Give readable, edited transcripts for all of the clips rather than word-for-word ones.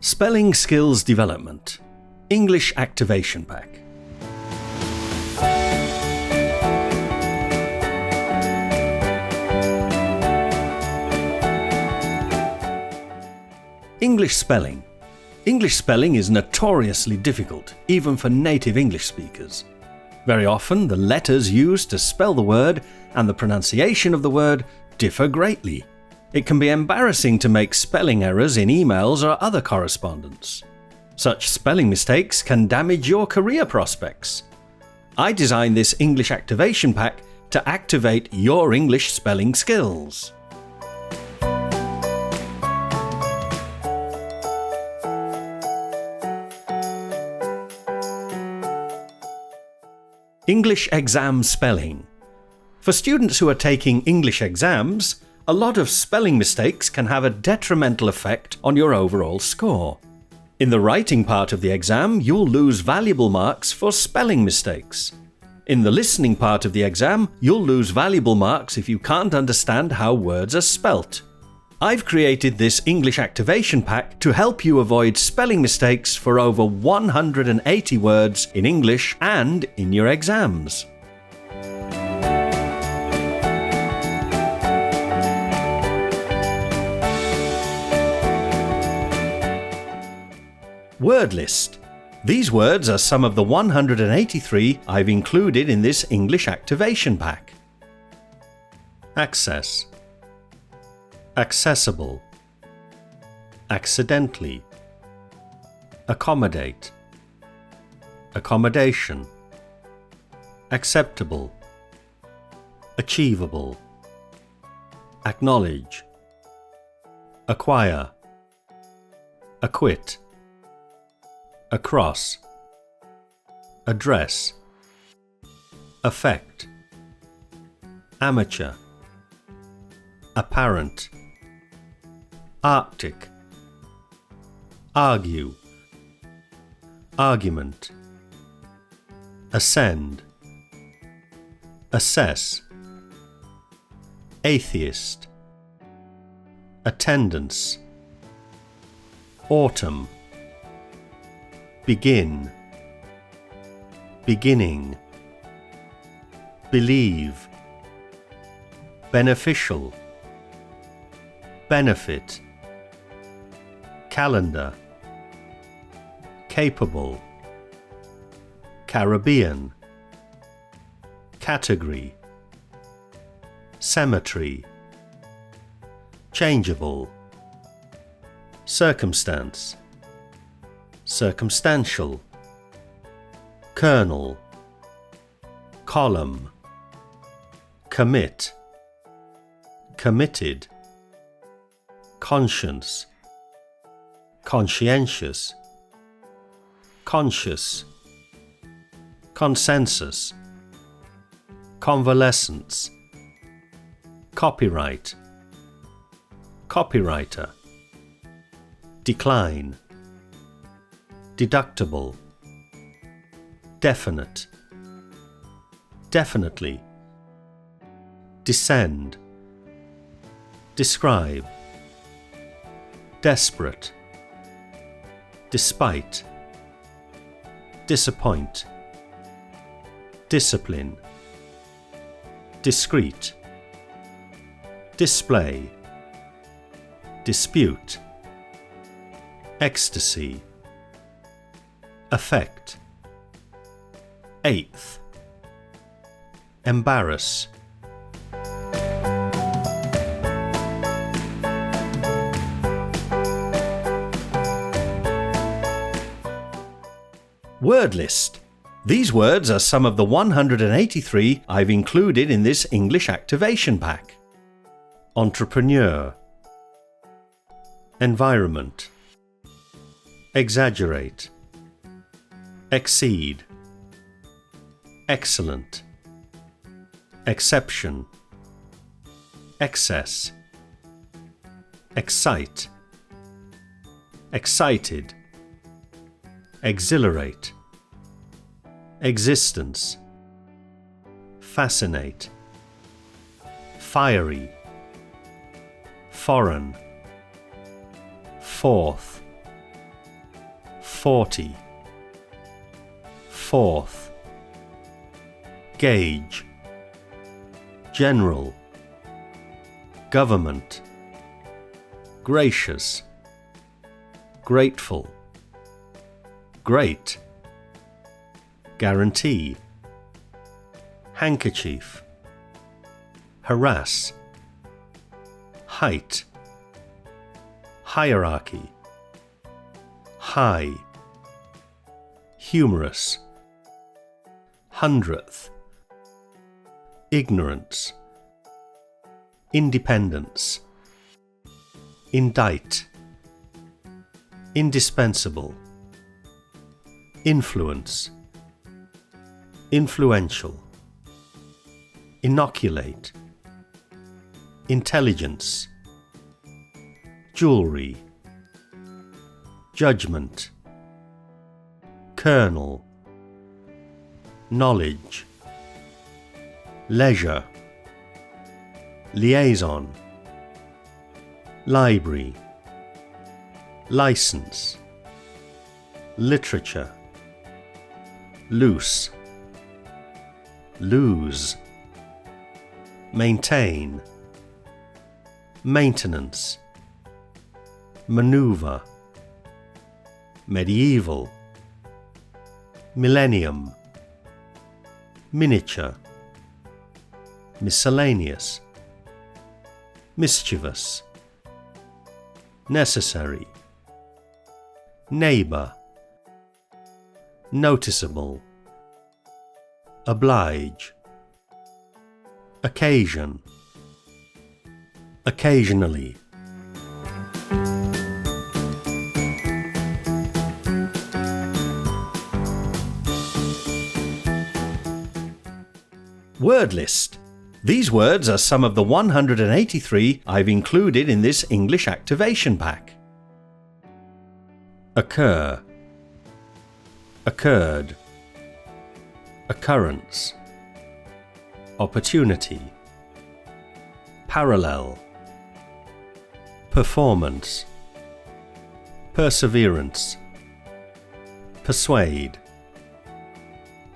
Spelling Skills Development English Activation Pack. English spelling. English spelling is notoriously difficult, even for native English speakers. Very often, the letters used to spell the word and the pronunciation of the word differ greatly. It can be embarrassing to make spelling errors in emails or other correspondence. Such spelling mistakes can damage your career prospects. I designed this English Activation Pack to activate your English spelling skills. English exam spelling. For students who are taking English exams, a lot of spelling mistakes can have a detrimental effect on your overall score. In the writing part of the exam, you'll lose valuable marks for spelling mistakes. In the listening part of the exam, you'll lose valuable marks if you can't understand how words are spelt. I've created this English Activation Pack to help you avoid spelling mistakes for over 180 words in English and in your exams. Word list. These words are some of the 183 I've included in this English Activation Pack. Access, accessible, accidentally, accommodate, accommodation, acceptable, achievable, acknowledge, acquire, acquit, across, address, affect, amateur, apparent, Arctic, argue, argument, ascend, assess, atheist, attendance, autumn, begin, beginning, believe, beneficial, benefit, calendar, capable, Caribbean, category, cemetery, changeable, circumstance, circumstantial, kernel, column, commit, committed, conscience, conscientious, conscious, consensus, convalescence, copyright, copywriter, decline, deductible, definite, definitely, descend, describe, desperate, despite, disappoint, discipline, discreet, display, dispute, ecstasy, affect, eighth, embarrass, word list. These words are some of the 183 I've included in this English Activation Pack. Entrepreneur, environment, exaggerate, exceed, excellent, exception, excess, excite, excited, exhilarate, existence, fascinate, fiery, foreign, fourth, 40, fourth, gauge, general, government, gracious, grateful, great, guarantee, handkerchief, harass, height, hierarchy, high, humorous, hundredth, ignorance, independence, indict, indispensable, influence, influential, inoculate, intelligence, jewelry, judgment, kernel, knowledge, leisure, liaison, library, license, literature, loose, lose, maintain, maintenance, maneuver, medieval, millennium, miniature, miscellaneous, mischievous, necessary, neighbour, noticeable, oblige, occasion, occasionally. Word list. These words are some of the 183 I've included in this English activation pack. Occur, occurred, occurrence, opportunity, parallel, performance, perseverance, persuade,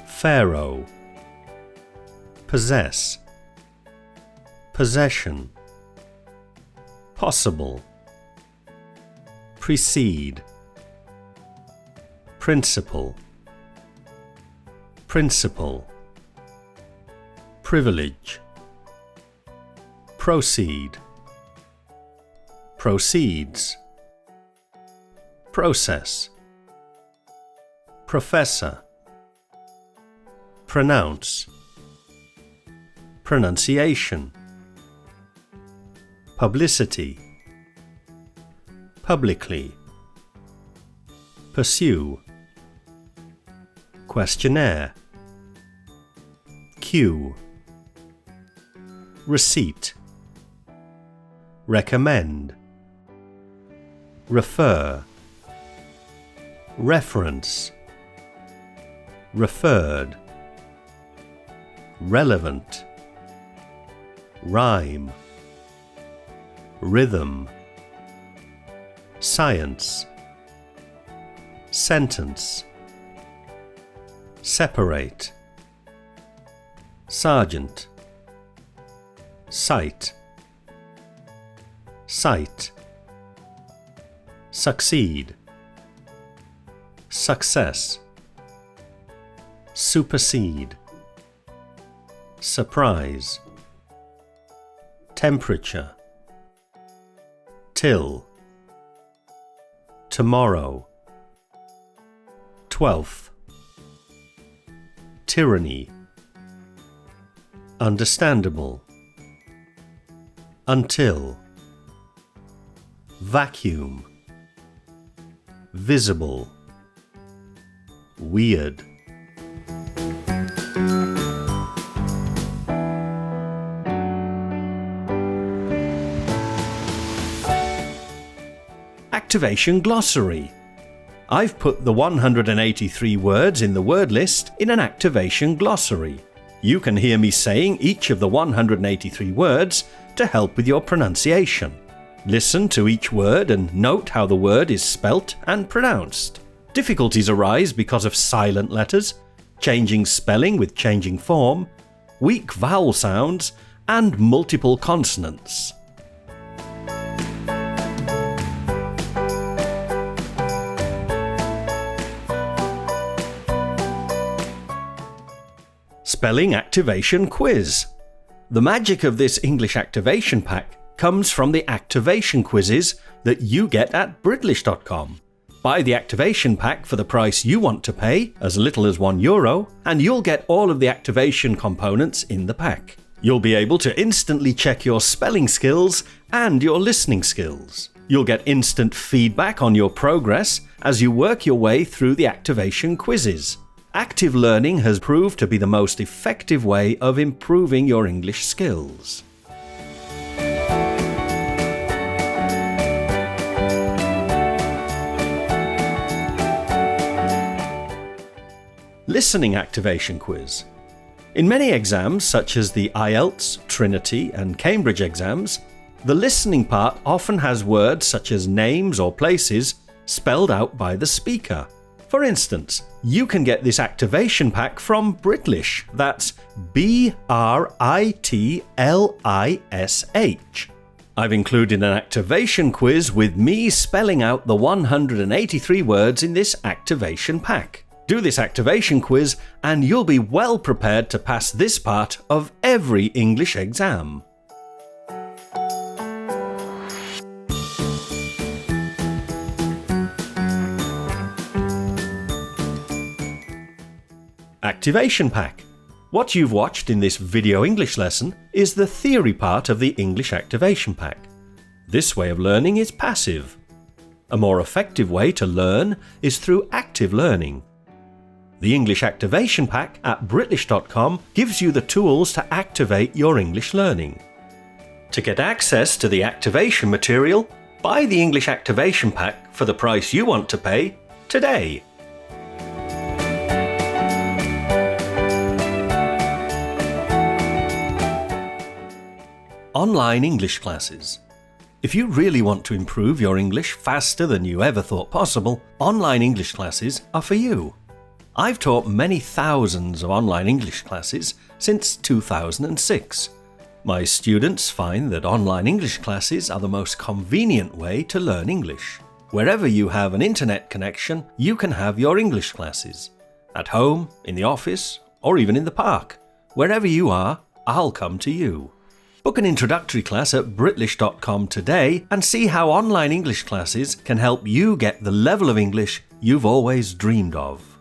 pharaoh, possess, possession, possible, precede, principle, principle, privilege, proceed, proceeds, process, professor, pronounce, pronunciation, publicity, publicly, pursue, questionnaire, queue, receipt, recommend, refer, reference, referred, relevant, rhyme, rhythm, science, sentence, separate, sergeant, sight, sight, succeed, success, supersede, surprise, temperature, till, tomorrow, 12th, tyranny, understandable, until, vacuum, visible, weird. Activation Glossary. I've put the 183 words in the word list in an activation glossary. You can hear me saying each of the 183 words to help with your pronunciation. Listen to each word and note how the word is spelt and pronounced. Difficulties arise because of silent letters, changing spelling with changing form, weak vowel sounds, and multiple consonants. Spelling Activation Quiz. The magic of this English activation pack comes from the activation quizzes that you get at Britlish.com. Buy the activation pack for the price you want to pay, as little as €1, and you'll get all of the activation components in the pack. You'll be able to instantly check your spelling skills and your listening skills. You'll get instant feedback on your progress as you work your way through the activation quizzes. Active learning has proved to be the most effective way of improving your English skills. Listening Activation Quiz. In many exams, such as the IELTS, Trinity, and Cambridge exams, the listening part often has words such as names or places spelled out by the speaker. For instance, you can get this activation pack from Britlish. That's Britlish. I've included an activation quiz with me spelling out the 183 words in this activation pack. Do this activation quiz and you'll be well prepared to pass this part of every English exam. Activation Pack. What you've watched in this video English lesson is the theory part of the English Activation Pack. This way of learning is passive. A more effective way to learn is through active learning. The English Activation Pack at Britlish.com gives you the tools to activate your English learning. To get access to the activation material, buy the English Activation Pack for the price you want to pay today. Online English classes. If you really want to improve your English faster than you ever thought possible, online English classes are for you. I've taught many thousands of online English classes since 2006. My students find that online English classes are the most convenient way to learn English. Wherever you have an internet connection, you can have your English classes. At home, in the office, or even in the park. Wherever you are, I'll come to you. Book an introductory class at Britlish.com today and see how online English classes can help you get the level of English you've always dreamed of.